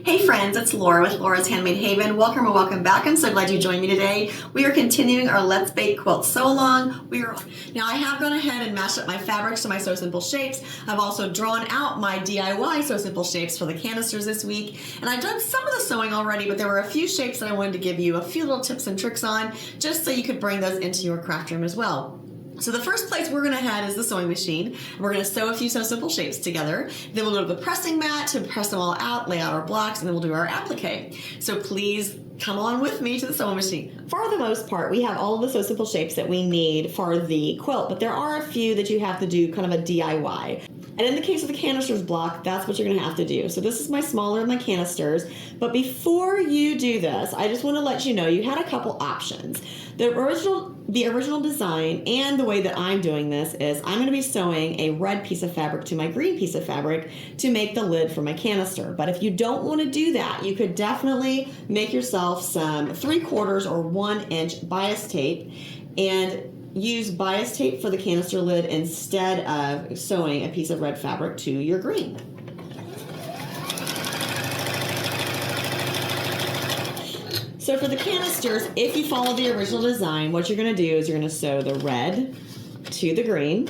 Hey friends, it's Laura with Laura's Handmade Haven. Welcome or welcome back. I'm so glad you joined me today. We are continuing our Let's Bake Quilt Sew Along. Now I have gone ahead and mashed up my fabrics to my Sew Simple shapes. I've also drawn out my DIY Sew Simple shapes for the canisters this week. And I've done some of the sewing already, but there were a few shapes that I wanted to give you a few little tips and tricks on, just so you could bring those into your craft room as well. So the first place we're going to head is the sewing machine. We're going to sew a few Sew Simple shapes together. Then we'll go to the pressing mat to press them all out, lay out our blocks, and then we'll do our applique. So please come on with me to the sewing machine. For the most part, we have all of the Sew Simple shapes that we need for the quilt, but there are a few that you have to do kind of a DIY. And in the case of the canisters block, that's what you're going to have to do. So this is my smaller of my canisters. But before you do this, I just want to let you know you had a couple options. The original design and the way that I'm doing this is I'm going to be sewing a red piece of fabric to my green piece of fabric to make the lid for my canister. But if you don't want to do that, you could definitely make yourself some 3/4 or 1 inch bias tape and use bias tape for the canister lid instead of sewing a piece of red fabric to your green. So for the canisters, if you follow the original design, what you're going to do is you're going to sew the red to the green,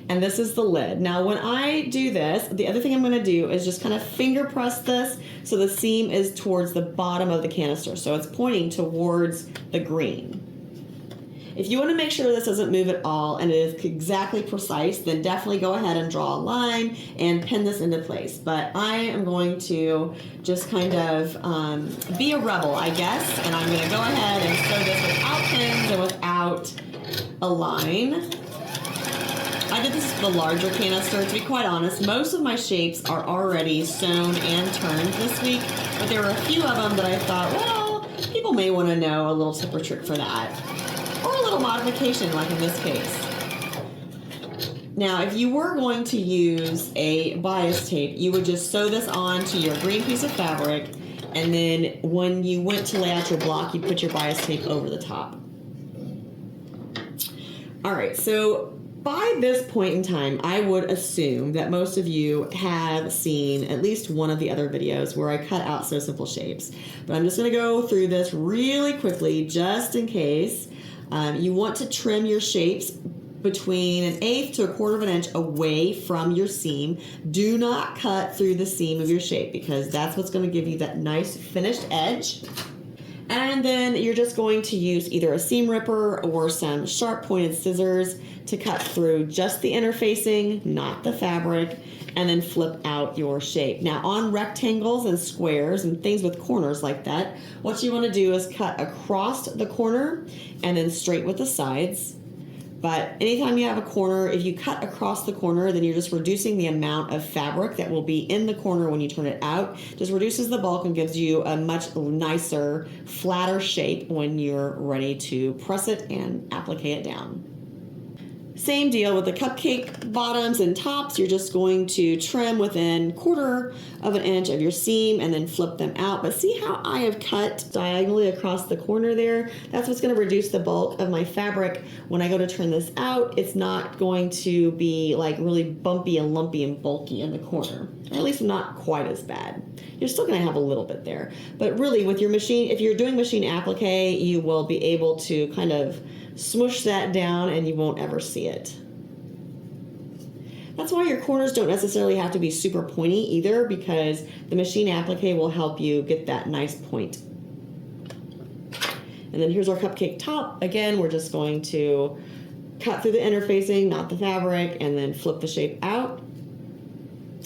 and this is the lid. Now when I do this, the other thing I'm going to do is just kind of finger press this so the seam is towards the bottom of the canister, so it's pointing towards the green. If you want to make sure this doesn't move at all and it is exactly precise, then definitely go ahead and draw a line and pin this into place. But I am going to just kind of be a rebel, I guess, and I'm going to go ahead and sew this without pins and without a line. I did this with the larger canister. To be quite honest, most of my shapes are already sewn and turned this week, but there were a few of them that I thought, well, people may want to know a little tip or trick for that. Or a little modification, like in this case. Now, if you were going to use a bias tape, you would just sew this onto your green piece of fabric, and then when you went to lay out your block, you put your bias tape over the top. All right, so by this point in time, I would assume that most of you have seen at least one of the other videos where I cut out Sew Simple shapes. But I'm just going to go through this really quickly, just in case. You want to trim your shapes between 1/8 to 1/4 of an inch away from your seam. Do not cut through the seam of your shape because that's what's going to give you that nice finished edge. And then you're just going to use either a seam ripper or some sharp pointed scissors to cut through just the interfacing, not the fabric, and then flip out your shape. Now on rectangles and squares and things with corners like that, what you want to do is cut across the corner and then straight with the sides. But anytime you have a corner, if you cut across the corner, then you're just reducing the amount of fabric that will be in the corner when you turn it out. Just reduces the bulk and gives you a much nicer, flatter shape when you're ready to press it and applique it down. Same deal with the cupcake bottoms and tops. You're just going to trim within 1/4 of an inch of your seam and then flip them out. But see how I have cut diagonally across the corner there? That's what's going to reduce the bulk of my fabric. When I go to turn this out, it's not going to be like really bumpy and lumpy and bulky in the corner. Or at least not quite as bad. You're still going to have a little bit there. But really with your machine, if you're doing machine applique, you will be able to kind of smush that down and you won't ever see it. That's why your corners don't necessarily have to be super pointy either, because the machine applique will help you get that nice point. And then here's our cupcake top. Again, we're just going to cut through the interfacing, not the fabric, and then flip the shape out.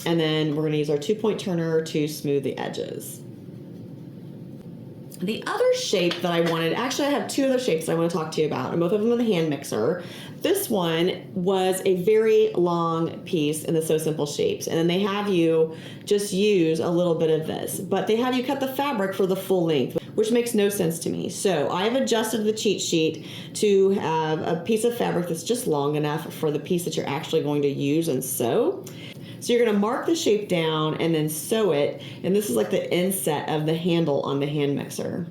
And then we're going to use our 2-point turner to smooth the edges. The other shape that I wanted, actually I have 2 other shapes that I want to talk to you about, and both of them in the hand mixer. This one was a very long piece in the Sew Simple shapes, and then they have you just use a little bit of this, but they have you cut the fabric for the full length, which makes no sense to me. So I've adjusted the cheat sheet to have a piece of fabric that's just long enough for the piece that you're actually going to use and sew. So you're going to mark the shape down and then sew it, and this is like the inset of the handle on the hand mixer.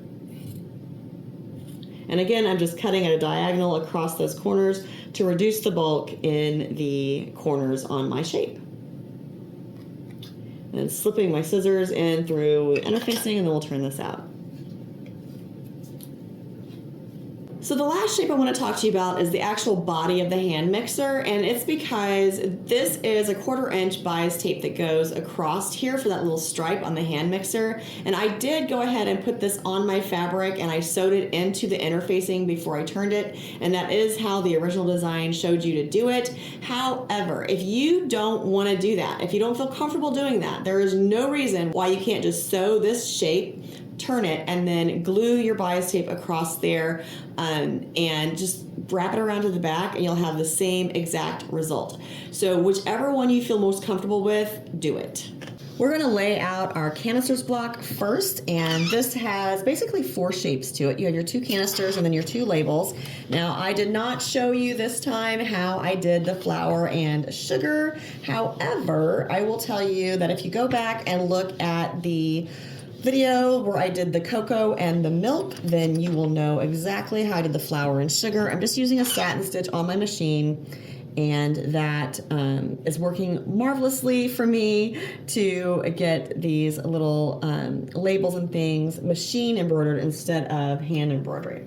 And again, I'm just cutting at a diagonal across those corners to reduce the bulk in the corners on my shape. And slipping my scissors in through interfacing, and then we'll turn this out. So the last shape I want to talk to you about is the actual body of the hand mixer, and it's because this is a 1/4 inch bias tape that goes across here for that little stripe on the hand mixer. And I did go ahead and put this on my fabric, and I sewed it into the interfacing before I turned it, and that is how the original design showed you to do it. However, if you don't want to do that, if you don't feel comfortable doing that, there is no reason why you can't just sew this shape, turn it, and then glue your bias tape across there, and just wrap it around to the back, and you'll have the same exact result. So whichever one you feel most comfortable with, do it. We're going to lay out our canisters block first, and this has basically 4 shapes to it. You have your 2 canisters and then your 2 labels. Now, I did not show you this time how I did the flour and sugar. However, I will tell you that if you go back and look at the video where I did the cocoa and the milk, then you will know exactly how I did the flour and sugar. I'm just using a satin stitch on my machine, and that is working marvelously for me to get these little labels and things machine embroidered instead of hand embroidery.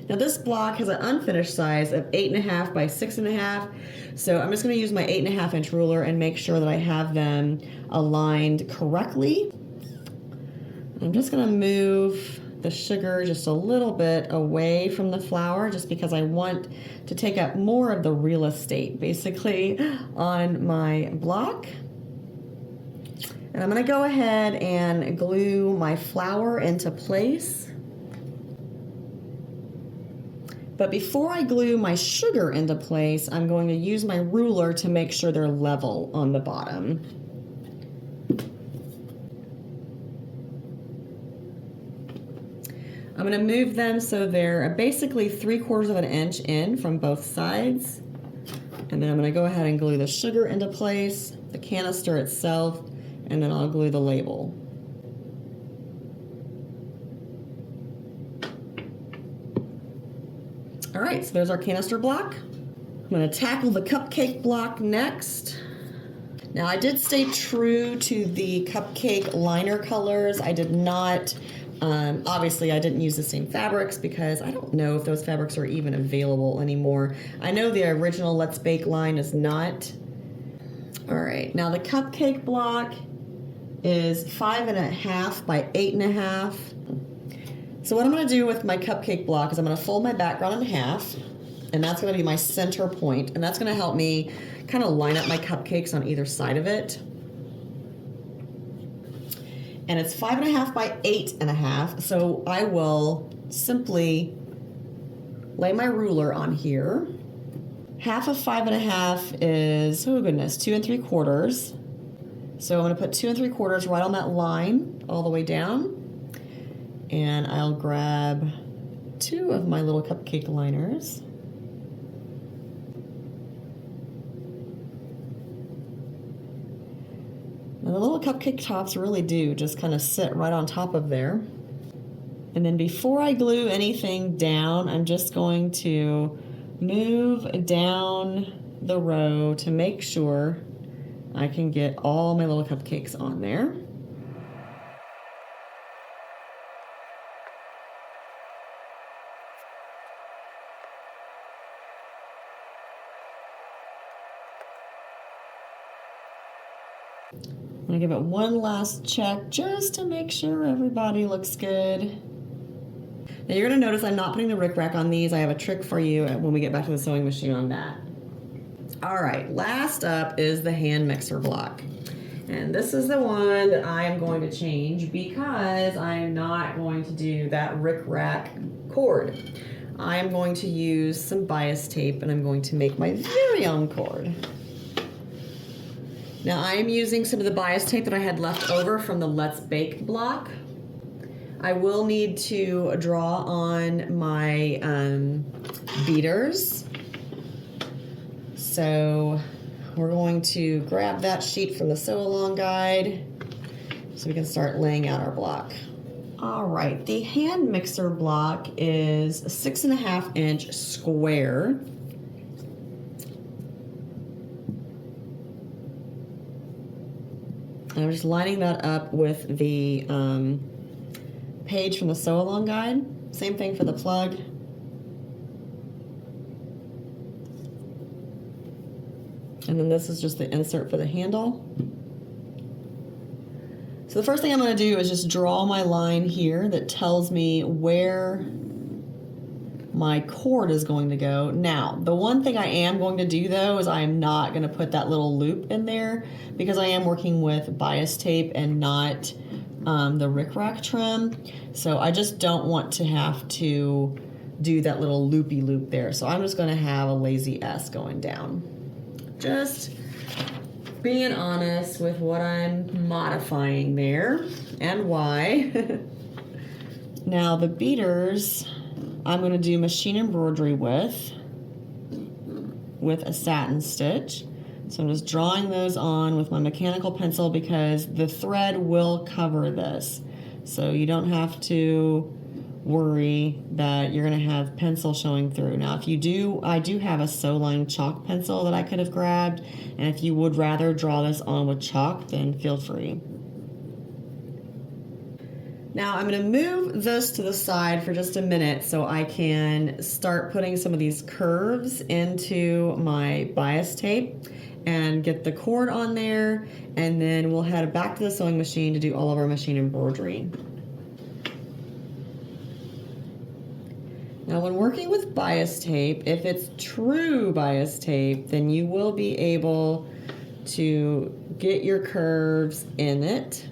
Now this block has an unfinished size of 8.5 by 6.5, so I'm just going to use my 8.5 inch ruler and make sure that I have them aligned correctly. I'm just going to move the sugar just a little bit away from the flour, just because I want to take up more of the real estate basically on my block. And I'm going to go ahead and glue my flour into place. But before I glue my sugar into place, I'm going to use my ruler to make sure they're level on the bottom. I'm going to move them so they're basically 3/4 of an inch in from both sides. And then I'm going to go ahead and glue the sugar into place, the canister itself, and then I'll glue the label. All right, so there's our canister block. I'm going to tackle the cupcake block next. Now I did stay true to the cupcake liner colors. I did not obviously I didn't use the same fabrics because I don't know if those fabrics are even available anymore. I know the original Let's Bake line is not. All right, now the cupcake block is 5.5 by 8.5. So what I'm going to do with my cupcake block is I'm going to fold my background in half, and that's going to be my center point, and that's going to help me kind of line up my cupcakes on either side of it. And it's 5.5 by 8.5, so I will simply lay my ruler on here. Half of 5.5 is, oh goodness, 2 3/4. So I'm going to put 2 3/4 right on that line all the way down. And I'll grab 2 of my little cupcake liners. And the little cupcake tops really do just kind of sit right on top of there. And then before I glue anything down, I'm just going to move down the row to make sure I can get all my little cupcakes on there. I'm going to give it one last check just to make sure everybody looks good. Now you're going to notice I'm not putting the rickrack on these. I have a trick for you when we get back to the sewing machine on that. All right, last up is the hand mixer block. And this is the one that I am going to change because I'm not going to do that rickrack cord. I am going to use some bias tape, and I'm going to make my very own cord. Now I am using some of the bias tape that I had left over from the Let's Bake block. I will need to draw on my beaters. So we're going to grab that sheet from the sew along guide so we can start laying out our block. All right, the hand mixer block is a 6.5 inch square. And I'm just lining that up with the page from the sew along guide. Same thing for the plug. And then this is just the insert for the handle. So the first thing I'm going to do is just draw my line here that tells me where my cord is going to go. Now, the one thing I am going to do though is I am not going to put that little loop in there because I am working with bias tape and not the rickrack trim. So I just don't want to have to do that little loopy loop there. So I'm just going to have a lazy S going down. Just being honest with what I'm modifying there and why. Now the beaters I'm going to do machine embroidery with a satin stitch. So I'm just drawing those on with my mechanical pencil because the thread will cover this. So you don't have to worry that you're going to have pencil showing through. Now if you do, I do have a sew line chalk pencil that I could have grabbed, and if you would rather draw this on with chalk, then feel free. Now I'm going to move this to the side for just a minute so I can start putting some of these curves into my bias tape and get the cord on there, and then we'll head back to the sewing machine to do all of our machine embroidery. Now when working with bias tape, if it's true bias tape, then you will be able to get your curves in it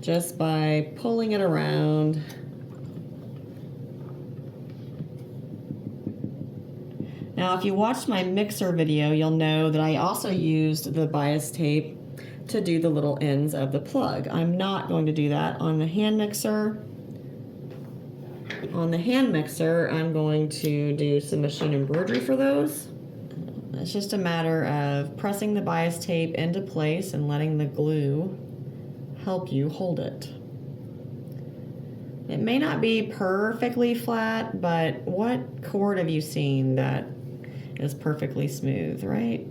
just by pulling it around. Now if you watched my mixer video, you'll know that I also used the bias tape to do the little ends of the plug. I'm not going to do that on the hand mixer. On the hand mixer, I'm going to do some machine embroidery for those. It's just a matter of pressing the bias tape into place and letting the glue help you hold it. It may not be perfectly flat, but what cord have you seen that is perfectly smooth, right?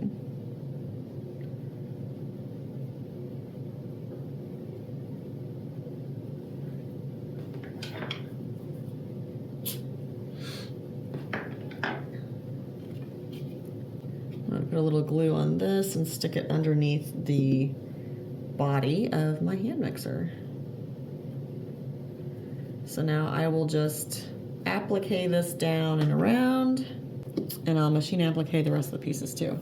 Put a little glue on this and stick it underneath the body of my hand mixer. So now I will just applique this down and around, and I'll machine applique the rest of the pieces too.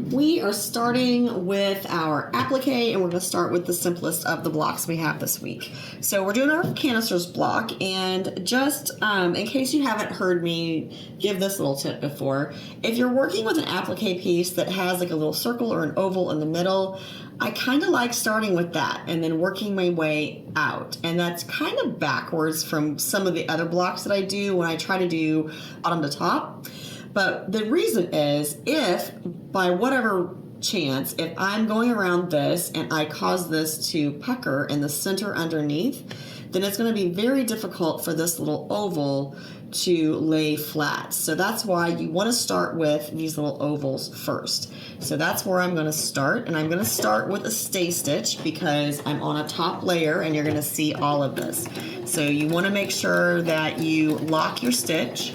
We are starting with our applique, and we're going to start with the simplest of the blocks we have this week. So we're doing our canisters block, and just in case you haven't heard me give this little tip before, if you're working with an applique piece that has like a little circle or an oval in the middle, I kind of like starting with that and then working my way out. And that's kind of backwards from some of the other blocks that I do when I try to do bottom to top. But the reason is, if by whatever chance, if I'm going around this and I cause this to pucker in the center underneath, then it's going to be very difficult for this little oval to lay flat. So that's why you want to start with these little ovals first. So that's where I'm going to start, and I'm going to start with a stay stitch because I'm on a top layer and you're going to see all of this. So you want to make sure that you lock your stitch.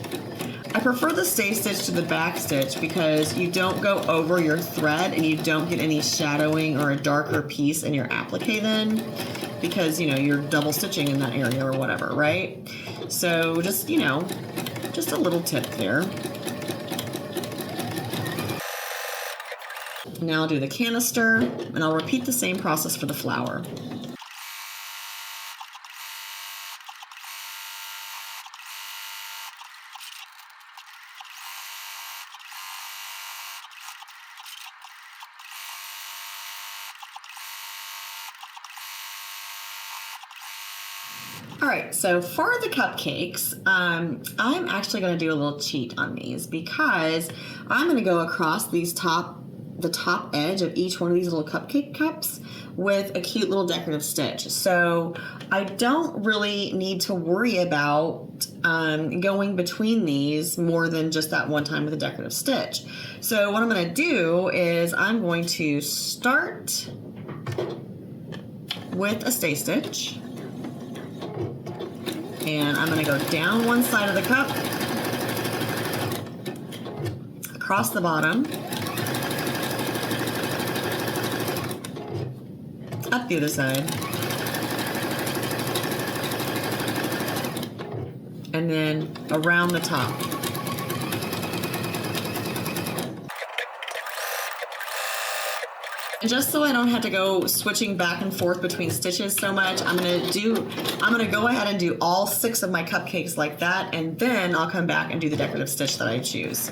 I prefer the stay stitch to the back stitch because you don't go over your thread and you don't get any shadowing or a darker piece in your applique then, because you know you're double stitching in that area or whatever, right? So just, you know, just a little tip there. Now I'll do the canister, and I'll repeat the same process for the flower. All right, so for the cupcakes, I'm actually going to do a little cheat on these because I'm going to go across these top the top edge of each one of these little cupcake cups with a cute little decorative stitch. So I don't really need to worry about going between these more than just that one time with a decorative stitch. So what I'm going to do is I'm going to start with a stay stitch, and I'm going to go down one side of the cup, across the bottom, up the other side, and then around the top. And just so I don't have to go switching back and forth between stitches so much, I'm gonna go ahead and do all 6 of my cupcakes like that, and then I'll come back and do the decorative stitch that I choose.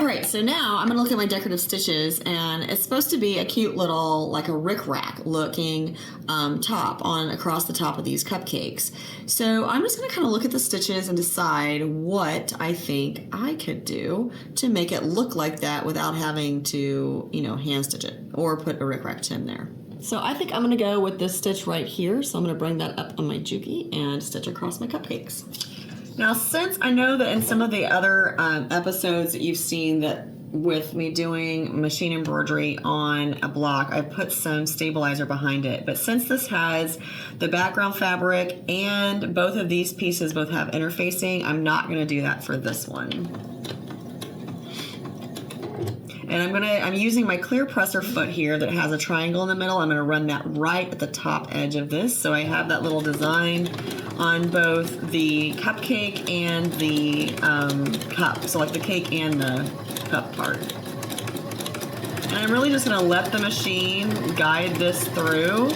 All right, so now I'm gonna look at my decorative stitches, and it's supposed to be a cute little, like a rickrack looking top on across the top of these cupcakes. So I'm just gonna kind of look at the stitches and decide what I think I could do to make it look like that without having to, you know, hand stitch it or put a rickrack trim there. So I think I'm gonna go with this stitch right here. So I'm gonna bring that up on my Juki and stitch across my cupcakes. Now, since I know that in some of the other episodes that you've seen that with me doing machine embroidery on a block, I put some stabilizer behind it. But since this has the background fabric and both of these pieces both have interfacing, I'm not going to do that for this one. And I'm using my clear presser foot here that has a triangle in the middle. I'm going to run that right at the top edge of this, so I have that little design on both the cupcake and the cup. So like the cake and the cup part. And I'm really just going to let the machine guide this through.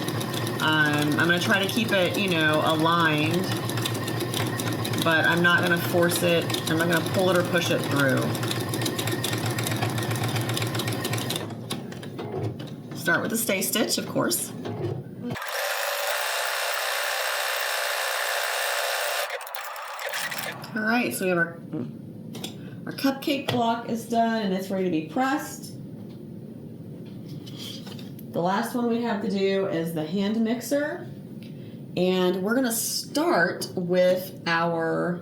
I'm going to try to keep it, you know, aligned, but I'm not going to force it. I'm not going to pull it or push it through. Start with a stay stitch, of course. All right, so we have our cupcake block is done and it's ready to be pressed. The last one we have to do is the hand mixer, and we're gonna start with our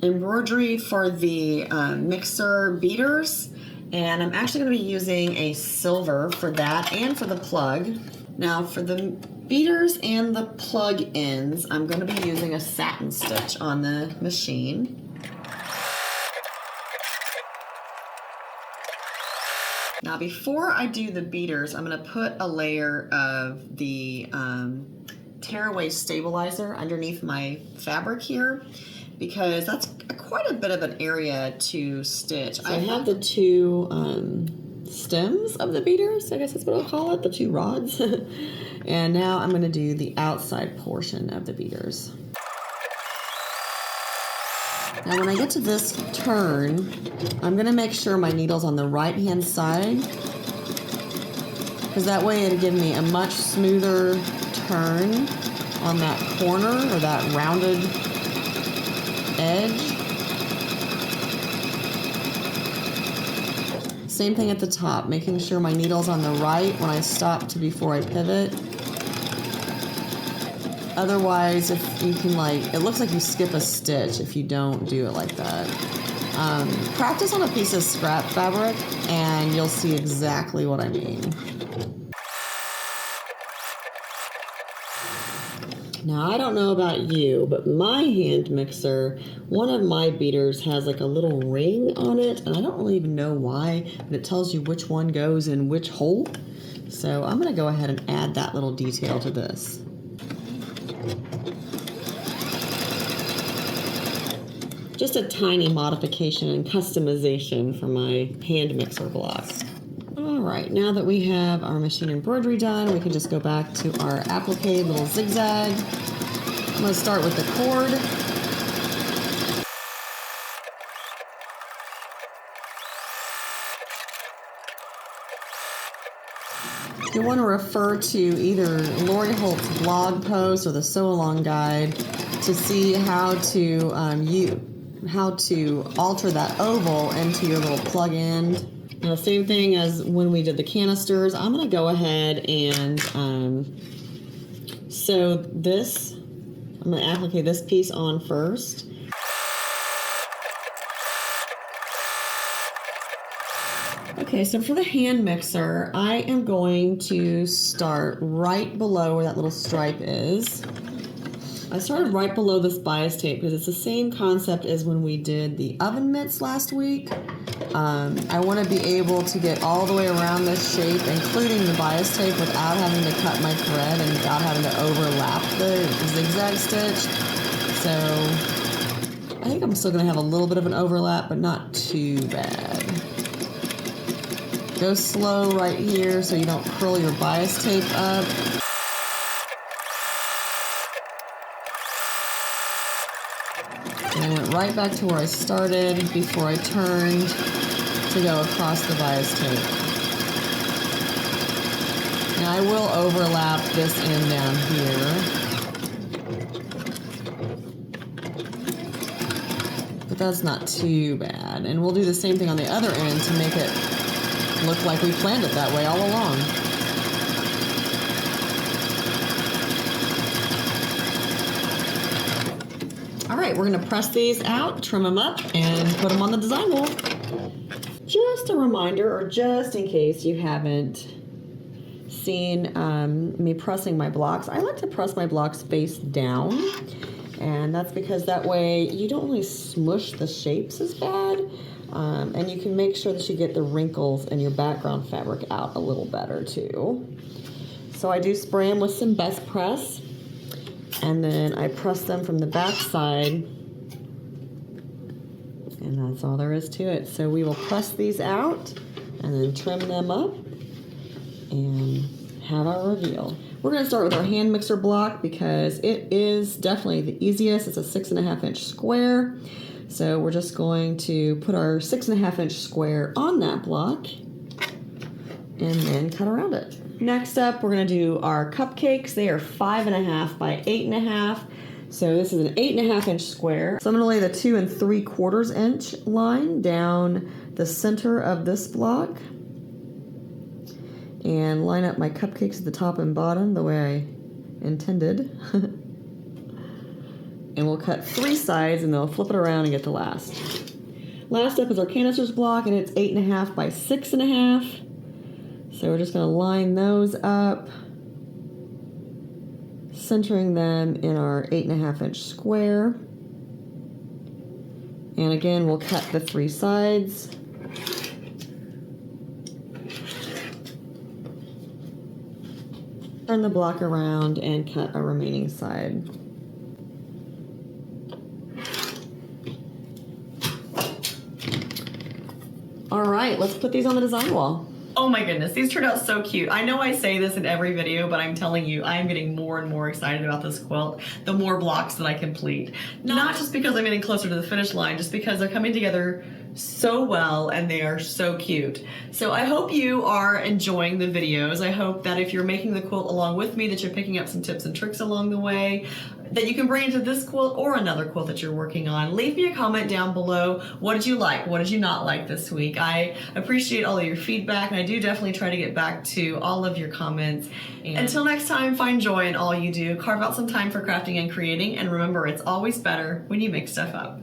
embroidery for the mixer beaters. And I'm actually going to be using a silver for that and for the plug. Now for the beaters and the plug ends, I'm going to be using a satin stitch on the machine. Now before I do the beaters, I'm going to put a layer of the tearaway stabilizer underneath my fabric here, because that's quite a bit of an area to stitch. So I have the 2 stems of the beaters, I guess that's what I'll call it, the 2 rods. And now I'm going to do the outside portion of the beaters. Now when I get to this turn, I'm going to make sure my needle's on the right hand side, because that way it'll give me a much smoother turn on that corner or that rounded edge. Same thing at the top, making sure my needle's on the right when I stop to before I pivot. Otherwise, if you can, like, it looks like you skip a stitch if you don't do it like that. Practice on a piece of scrap fabric and you'll see exactly what I mean. Now, I don't know about you, but my hand mixer, one of my beaters has like a little ring on it, and I don't really even know why, but it tells you which one goes in which hole. So I'm going to go ahead and add that little detail to this. Just a tiny modification and customization for my hand mixer block. All right, now that we have our machine embroidery done, we can just go back to our applique little zigzag. I'm going to start with the cord. You want to refer to either Lori Holt's blog post or the sew along guide to see how to alter that oval into your little plug end. Now, same thing as when we did the canisters. I'm going to go ahead and sew this. I'm going to applique this piece on first. Okay, so for the hand mixer, I am going to start right below where that little stripe is. I started right below this bias tape because it's the same concept as when we did the oven mitts last week. I want to be able to get all the way around this shape, including the bias tape, without having to cut my thread and without having to overlap the zigzag stitch. So I think I'm still going to have a little bit of an overlap, but not too bad. Go slow right here so you don't curl your bias tape up. And I went right back to where I started before I turned to go across the bias tape. Now I will overlap this end down here. But that's not too bad. And we'll do the same thing on the other end to make it look like we planned it that way all along. All right, we're gonna press these out, trim them up, and put them on the design wall. Just a reminder, or just in case you haven't seen me pressing my blocks, I like to press my blocks face down, and that's because that way you don't really smush the shapes as bad. And you can make sure that you get the wrinkles in your background fabric out a little better too. So I do spray them with some Best Press, and then I press them from the back side, and that's all there is to it. So we will press these out and then trim them up and have our reveal. We're going to start with our hand mixer block because it is definitely the easiest. It's a 6.5 inch square. So we're just going to put our 6.5 inch square on that block and then cut around it. Next up, we're going to do our cupcakes. They are 5.5 by 8.5. So this is an 8.5 inch square. So I'm going to lay the 2 3/4 inch line down the center of this block and line up my cupcakes at the top and bottom the way I intended. And we'll cut 3 sides and then we'll flip it around and get the last. Last up is our canisters block, and it's 8.5 by 6.5. So we're just going to line those up, centering them in our 8.5 inch square. And again, we'll cut the 3 sides. Turn the block around and cut our remaining side. All right, let's put these on the design wall. Oh my goodness, these turned out so cute. I know I say this in every video, but I'm telling you, I'm getting more and more excited about this quilt the more blocks that I complete. Not just because I'm getting closer to the finish line, just because they're coming together so well and they are so cute. So I hope you are enjoying the videos. I hope that if you're making the quilt along with me, that you're picking up some tips and tricks along the way that you can bring into this quilt or another quilt that you're working on. Leave me a comment down below. What did you like? What did you not like this week? I appreciate all of your feedback, and I do definitely try to get back to all of your comments. And until next time, find joy in all you do. Carve out some time for crafting and creating, and remember, it's always better when you make stuff up.